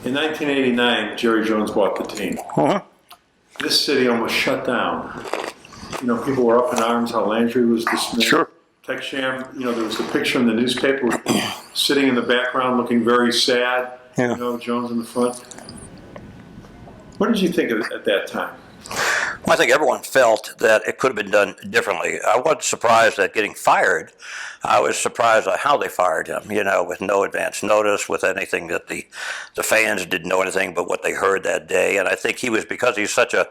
In 1989, Jerry Jones bought the team. Uh-huh. This city almost shut down. People were up in arms how Landry was dismissed. Sure. Texham, there was a picture in the newspaper with him sitting in the background looking very sad. Yeah. Jones in the front. What did you think at that time? Well, I think everyone felt that it could have been done differently. I wasn't surprised at getting fired. I was surprised at how they fired him, with no advance notice, with anything that the fans didn't know anything but what they heard that day. And I think because he was such a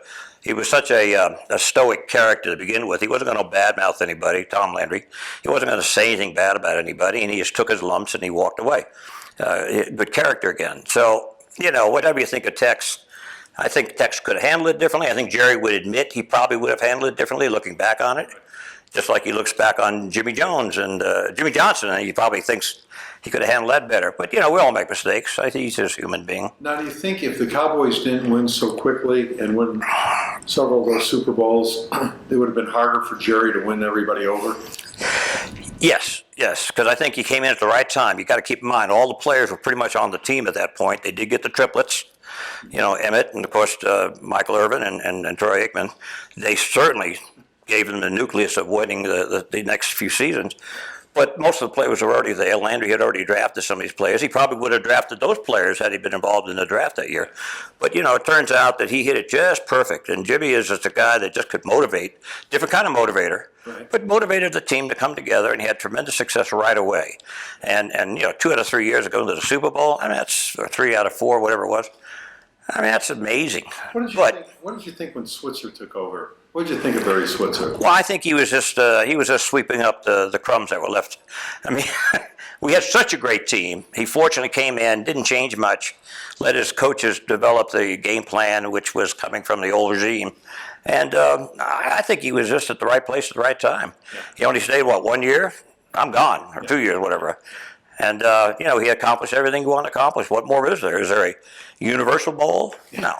stoic character to begin with. He wasn't going to badmouth anybody, Tom Landry. He wasn't going to say anything bad about anybody, and he just took his lumps and he walked away. Good character again. So, whatever you think of Tex, I think Tex could have handled it differently. I think Jerry would admit he probably would have handled it differently looking back on it. Just like he looks back on Jimmy Jones and Jimmy Johnson, and he probably thinks he could have handled that better. But, we all make mistakes. I think he's just a human being. Now, do you think if the Cowboys didn't win so quickly and win several of those Super Bowls, it would have been harder for Jerry to win everybody over? Yes, because I think he came in at the right time. You got to keep in mind, all the players were pretty much on the team at that point. They did get the triplets. Emmett and, of course, Michael Irvin and Troy Aikman. They certainly gave them the nucleus of winning the next few seasons. But most of the players were already there. Landry had already drafted some of these players. He probably would have drafted those players had he been involved in the draft that year. But, it turns out that he hit it just perfect. And Jimmy is just a guy that just could motivate, different kind of motivator, right, but motivated the team to come together, and he had tremendous success right away. And 2 out of 3 years ago to the Super Bowl, that's 3 out of 4, whatever it was. That's amazing. What did you think when Switzer took over? What did you think of Barry Switzer? Well, I think he was just sweeping up the crumbs that were left. We had such a great team. He fortunately came in, didn't change much, let his coaches develop the game plan, which was coming from the old regime. And I think he was just at the right place at the right time. Yeah. He only stayed, 1 year? I'm gone, or 2 years, whatever. And, he accomplished everything he wanted to accomplish. What more is there? Is there a Universal Bowl? No.